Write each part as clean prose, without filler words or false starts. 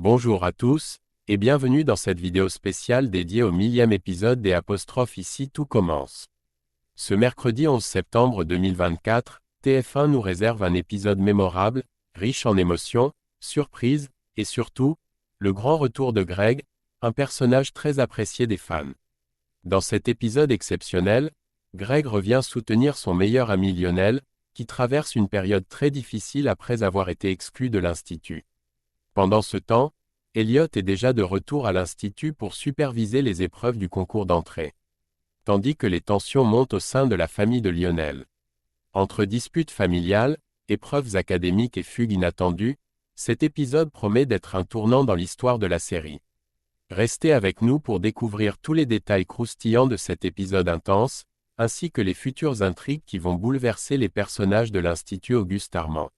Bonjour à tous, et bienvenue dans cette vidéo spéciale dédiée au 1000e épisode des apostrophes Ici tout commence. Ce mercredi 11 septembre 2024, TF1 nous réserve un épisode mémorable, riche en émotions, surprises, et surtout, le grand retour de Greg, un personnage très apprécié des fans. Dans cet épisode exceptionnel, Greg revient soutenir son meilleur ami Lionel, qui traverse une période très difficile après avoir été exclu de l'Institut. Pendant ce temps, Elliot est déjà de retour à l'Institut pour superviser les épreuves du concours d'entrée. Tandis que les tensions montent au sein de la famille de Lionel. Entre disputes familiales, épreuves académiques et fugues inattendues, cet épisode promet d'être un tournant dans l'histoire de la série. Restez avec nous pour découvrir tous les détails croustillants de cet épisode intense, ainsi que les futures intrigues qui vont bouleverser les personnages de l'Institut Auguste Armand.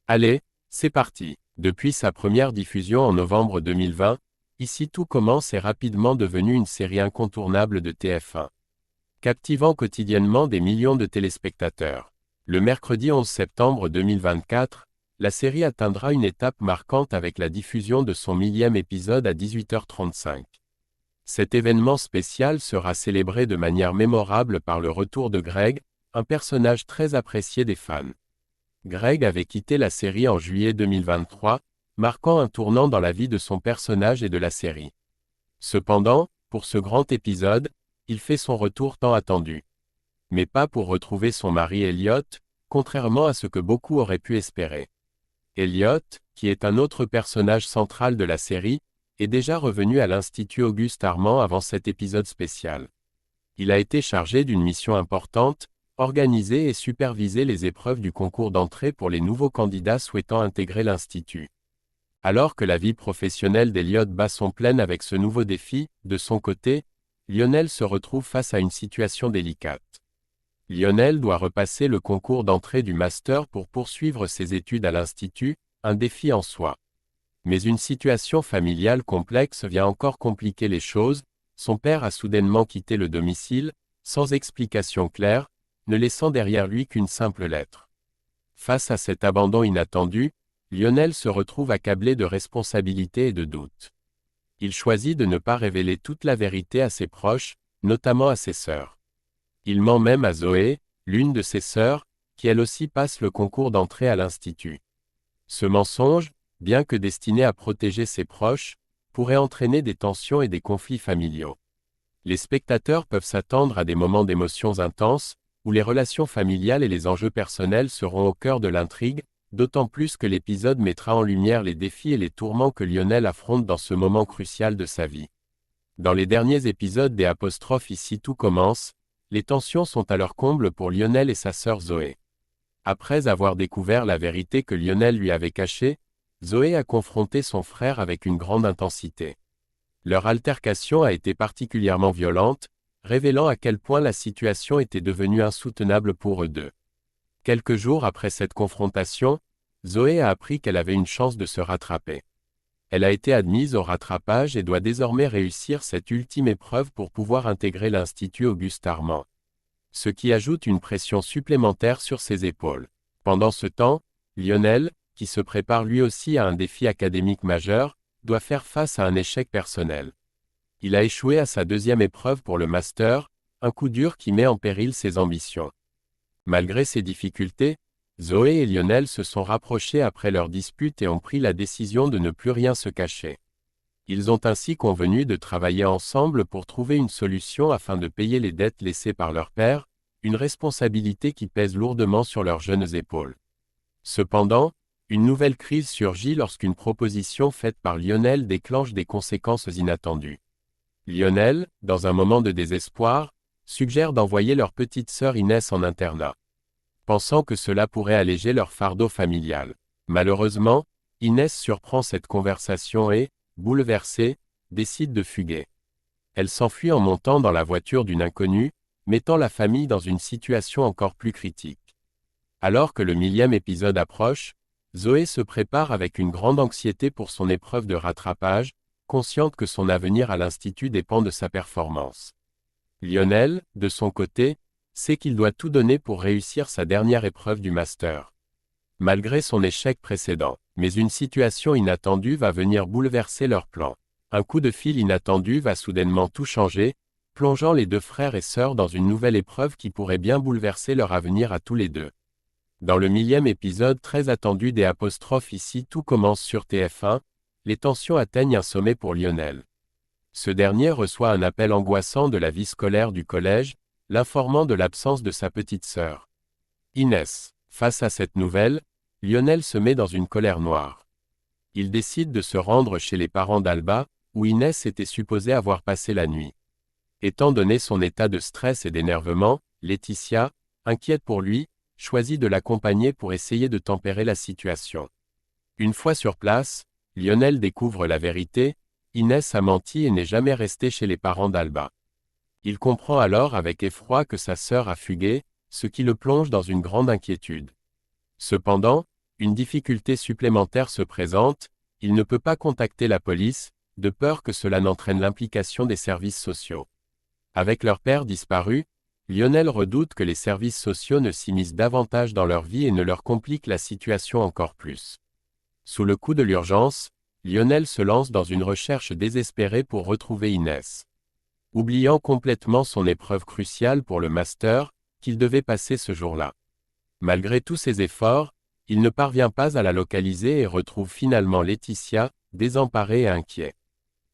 Allez, c'est parti! Depuis sa première diffusion en novembre 2020, Ici tout commence est rapidement devenu une série incontournable de TF1. Captivant quotidiennement des millions de téléspectateurs. Le mercredi 11 septembre 2024, la série atteindra une étape marquante avec la diffusion de son 1000e épisode à 18h35. Cet événement spécial sera célébré de manière mémorable par le retour de Greg, un personnage très apprécié des fans. Greg avait quitté la série en juillet 2023, marquant un tournant dans la vie de son personnage et de la série. Cependant, pour ce grand épisode, il fait son retour tant attendu. Mais pas pour retrouver son mari Elliot, contrairement à ce que beaucoup auraient pu espérer. Elliot, qui est un autre personnage central de la série, est déjà revenu à l'Institut Auguste Armand avant cet épisode spécial. Il a été chargé d'une mission importante, organiser et superviser les épreuves du concours d'entrée pour les nouveaux candidats souhaitant intégrer l'Institut. Alors que la vie professionnelle d'Elliot bat son plein avec ce nouveau défi, de son côté, Lionel se retrouve face à une situation délicate. Lionel doit repasser le concours d'entrée du master pour poursuivre ses études à l'Institut, un défi en soi. Mais une situation familiale complexe vient encore compliquer les choses, son père a soudainement quitté le domicile, sans explication claire, ne laissant derrière lui qu'une simple lettre. Face à cet abandon inattendu, Lionel se retrouve accablé de responsabilités et de doutes. Il choisit de ne pas révéler toute la vérité à ses proches, notamment à ses sœurs. Il ment même à Zoé, l'une de ses sœurs, qui elle aussi passe le concours d'entrée à l'Institut. Ce mensonge, bien que destiné à protéger ses proches, pourrait entraîner des tensions et des conflits familiaux. Les spectateurs peuvent s'attendre à des moments d'émotions intenses, où les relations familiales et les enjeux personnels seront au cœur de l'intrigue, d'autant plus que l'épisode mettra en lumière les défis et les tourments que Lionel affronte dans ce moment crucial de sa vie. Dans les derniers épisodes des apostrophes Ici tout commence, les tensions sont à leur comble pour Lionel et sa sœur Zoé. Après avoir découvert la vérité que Lionel lui avait cachée, Zoé a confronté son frère avec une grande intensité. Leur altercation a été particulièrement violente, révélant à quel point la situation était devenue insoutenable pour eux deux. Quelques jours après cette confrontation, Zoé a appris qu'elle avait une chance de se rattraper. Elle a été admise au rattrapage et doit désormais réussir cette ultime épreuve pour pouvoir intégrer l'Institut Auguste Armand. Ce qui ajoute une pression supplémentaire sur ses épaules. Pendant ce temps, Lionel, qui se prépare lui aussi à un défi académique majeur, doit faire face à un échec personnel. Il a échoué à sa deuxième épreuve pour le master, un coup dur qui met en péril ses ambitions. Malgré ces difficultés, Zoé et Lionel se sont rapprochés après leur dispute et ont pris la décision de ne plus rien se cacher. Ils ont ainsi convenu de travailler ensemble pour trouver une solution afin de payer les dettes laissées par leur père, une responsabilité qui pèse lourdement sur leurs jeunes épaules. Cependant, une nouvelle crise surgit lorsqu'une proposition faite par Lionel déclenche des conséquences inattendues. Lionel, dans un moment de désespoir, suggère d'envoyer leur petite sœur Inès en internat, pensant que cela pourrait alléger leur fardeau familial. Malheureusement, Inès surprend cette conversation et, bouleversée, décide de fuguer. Elle s'enfuit en montant dans la voiture d'une inconnue, mettant la famille dans une situation encore plus critique. Alors que le 1000e épisode approche, Zoé se prépare avec une grande anxiété pour son épreuve de rattrapage, consciente que son avenir à l'Institut dépend de sa performance. Lionel, de son côté, sait qu'il doit tout donner pour réussir sa dernière épreuve du master. malgré son échec précédent. Mais une situation inattendue va venir bouleverser leur plan. Un coup de fil inattendu va soudainement tout changer, plongeant les deux frères et sœurs dans une nouvelle épreuve qui pourrait bien bouleverser leur avenir à tous les deux. Dans le 1000e épisode très attendu des apostrophes ici tout commence sur TF1, les tensions atteignent un sommet pour Lionel. Ce dernier reçoit un appel angoissant de la vie scolaire du collège, l'informant de l'absence de sa petite sœur, Inès. Face à cette nouvelle, Lionel se met dans une colère noire. Il décide de se rendre chez les parents d'Alba, où Inès était supposée avoir passé la nuit. Étant donné son état de stress et d'énervement, Laetitia, inquiète pour lui, choisit de l'accompagner pour essayer de tempérer la situation. Une fois sur place, Lionel découvre la vérité, Inès a menti et n'est jamais restée chez les parents d'Alba. Il comprend alors avec effroi que sa sœur a fugué, ce qui le plonge dans une grande inquiétude. Cependant, une difficulté supplémentaire se présente, il ne peut pas contacter la police, de peur que cela n'entraîne l'implication des services sociaux. Avec leur père disparu, Lionel redoute que les services sociaux ne s'immiscent davantage dans leur vie et ne leur compliquent la situation encore plus. Sous le coup de l'urgence, Lionel se lance dans une recherche désespérée pour retrouver Inès. Oubliant complètement son épreuve cruciale pour le master, qu'il devait passer ce jour-là. Malgré tous ses efforts, il ne parvient pas à la localiser et retrouve finalement Laetitia, désemparée et inquiet.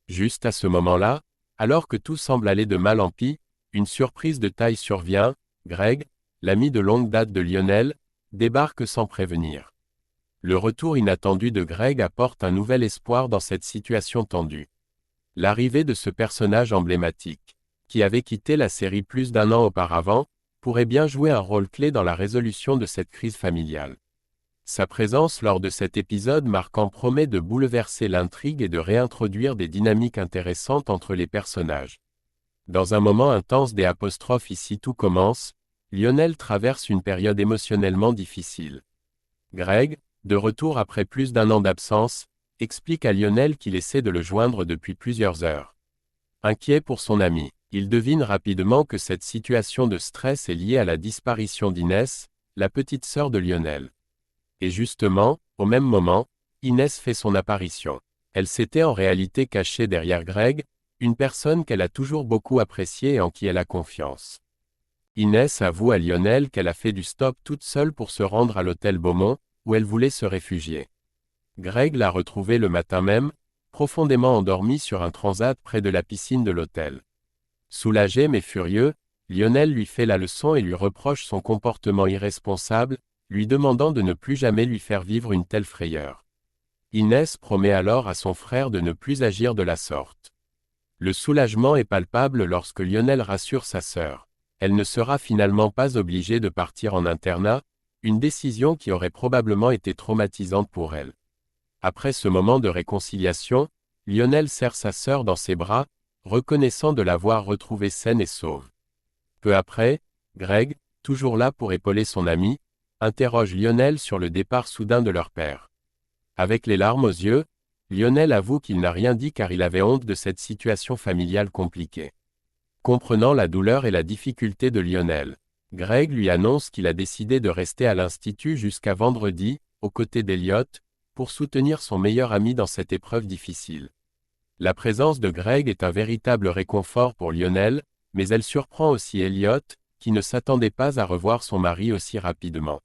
Juste à ce moment-là, alors que tout semble aller de mal en pis, une surprise de taille survient, Greg, l'ami de longue date de Lionel, débarque sans prévenir. Le retour inattendu de Greg apporte un nouvel espoir dans cette situation tendue. L'arrivée de ce personnage emblématique, qui avait quitté la série plus d'1 an auparavant, pourrait bien jouer un rôle clé dans la résolution de cette crise familiale. Sa présence lors de cet épisode marquant promet de bouleverser l'intrigue et de réintroduire des dynamiques intéressantes entre les personnages. Dans un moment intense des apostrophes ici tout commence, Lionel traverse une période émotionnellement difficile. Greg, de retour après plus d'1 an d'absence, explique à Lionel qu'il essaie de le joindre depuis plusieurs heures. Inquiet pour son ami, il devine rapidement que cette situation de stress est liée à la disparition d'Inès, la petite sœur de Lionel. Et justement, au même moment, Inès fait son apparition. Elle s'était en réalité cachée derrière Greg, une personne qu'elle a toujours beaucoup appréciée et en qui elle a confiance. Inès avoue à Lionel qu'elle a fait du stop toute seule pour se rendre à l'hôtel Beaumont, où elle voulait se réfugier. Greg l'a retrouvée le matin même, profondément endormie sur un transat près de la piscine de l'hôtel. Soulagé mais furieux, Lionel lui fait la leçon et lui reproche son comportement irresponsable, lui demandant de ne plus jamais lui faire vivre une telle frayeur. Inès promet alors à son frère de ne plus agir de la sorte. Le soulagement est palpable lorsque Lionel rassure sa sœur. Elle ne sera finalement pas obligée de partir en internat, une décision qui aurait probablement été traumatisante pour elle. Après ce moment de réconciliation, Lionel serre sa sœur dans ses bras, reconnaissant de l'avoir retrouvée saine et sauve. Peu après, Greg, toujours là pour épauler son ami, interroge Lionel sur le départ soudain de leur père. Avec les larmes aux yeux, Lionel avoue qu'il n'a rien dit car il avait honte de cette situation familiale compliquée. Comprenant la douleur et la difficulté de Lionel, Greg lui annonce qu'il a décidé de rester à l'Institut jusqu'à vendredi, aux côtés d'Elliot, pour soutenir son meilleur ami dans cette épreuve difficile. La présence de Greg est un véritable réconfort pour Lionel, mais elle surprend aussi Elliot, qui ne s'attendait pas à revoir son mari aussi rapidement.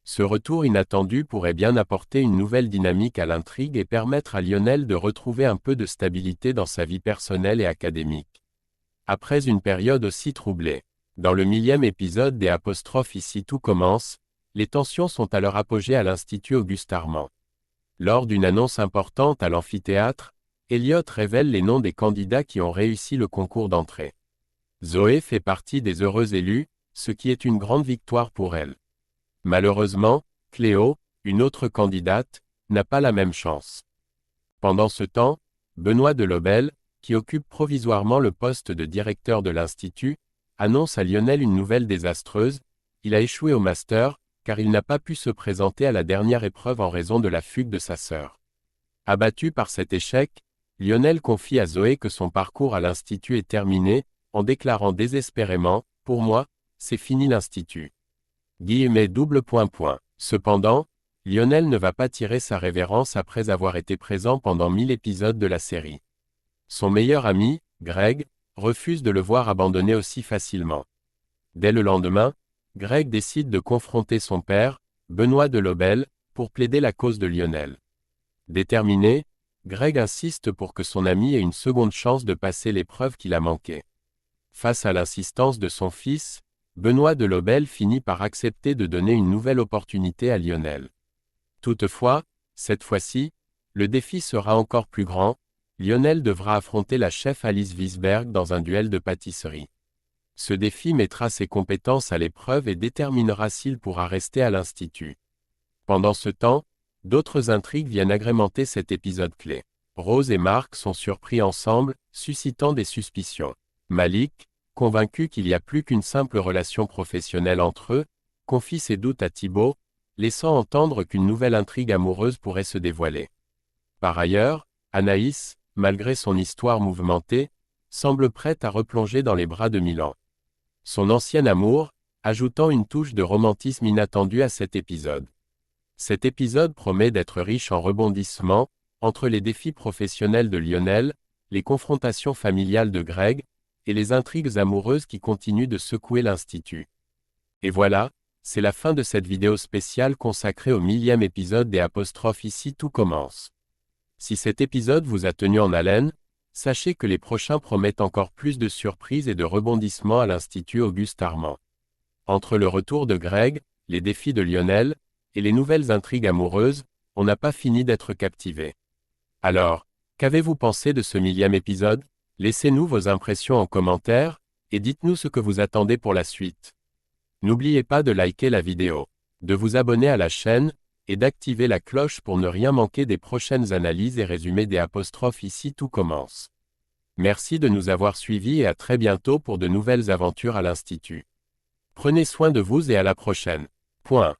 Ce retour inattendu pourrait bien apporter une nouvelle dynamique à l'intrigue et permettre à Lionel de retrouver un peu de stabilité dans sa vie personnelle et académique. Après une période aussi troublée. Dans le 1000e épisode des apostrophes ici tout commence, les tensions sont à leur apogée à l'Institut Auguste Armand. Lors d'une annonce importante à l'amphithéâtre, Elliot révèle les noms des candidats qui ont réussi le concours d'entrée. Zoé fait partie des heureux élus, ce qui est une grande victoire pour elle. Malheureusement, Cléo, une autre candidate, n'a pas la même chance. Pendant ce temps, Benoît Delobel, qui occupe provisoirement le poste de directeur de l'Institut, annonce à Lionel une nouvelle désastreuse, il a échoué au master, car il n'a pas pu se présenter à la dernière épreuve en raison de la fugue de sa sœur. Abattu par cet échec, Lionel confie à Zoé que son parcours à l'Institut est terminé, en déclarant désespérément « Pour moi, c'est fini l'Institut ». Cependant, Lionel ne va pas tirer sa révérence après avoir été présent pendant 1000 épisodes de la série. Son meilleur ami, Greg, refuse de le voir abandonner aussi facilement. Dès le lendemain, Greg décide de confronter son père, Benoît de Lobel, pour plaider la cause de Lionel. Déterminé, Greg insiste pour que son ami ait une seconde chance de passer l'épreuve qu'il a manquée. Face à l'insistance de son fils, Benoît de Lobel finit par accepter de donner une nouvelle opportunité à Lionel. Toutefois, cette fois-ci, le défi sera encore plus grand. Lionel devra affronter la chef Alice Wiesberg dans un duel de pâtisserie. Ce défi mettra ses compétences à l'épreuve et déterminera s'il pourra rester à l'Institut. Pendant ce temps, d'autres intrigues viennent agrémenter cet épisode clé. Rose et Marc sont surpris ensemble, suscitant des suspicions. Malik, convaincu qu'il n'y a plus qu'une simple relation professionnelle entre eux, confie ses doutes à Thibaut, laissant entendre qu'une nouvelle intrigue amoureuse pourrait se dévoiler. Par ailleurs, Anaïs, malgré son histoire mouvementée, semble prête à replonger dans les bras de Milan. Son ancien amour, ajoutant une touche de romantisme inattendu à cet épisode. Cet épisode promet d'être riche en rebondissements, entre les défis professionnels de Lionel, les confrontations familiales de Greg, et les intrigues amoureuses qui continuent de secouer l'Institut. Et voilà, c'est la fin de cette vidéo spéciale consacrée au 1000e épisode des apostrophes Ici tout commence. Si cet épisode vous a tenu en haleine, sachez que les prochains promettent encore plus de surprises et de rebondissements à l'Institut Auguste Armand. Entre le retour de Greg, les défis de Lionel, et les nouvelles intrigues amoureuses, on n'a pas fini d'être captivé. Alors, qu'avez-vous pensé de ce 1000e épisode? Laissez-nous vos impressions en commentaire, et dites-nous ce que vous attendez pour la suite. N'oubliez pas de liker la vidéo, de vous abonner à la chaîne, et d'activer la cloche pour ne rien manquer des prochaines analyses et résumés des apostrophes Ici tout commence. Merci de nous avoir suivis et à très bientôt pour de nouvelles aventures à l'Institut. Prenez soin de vous et à la prochaine. Point.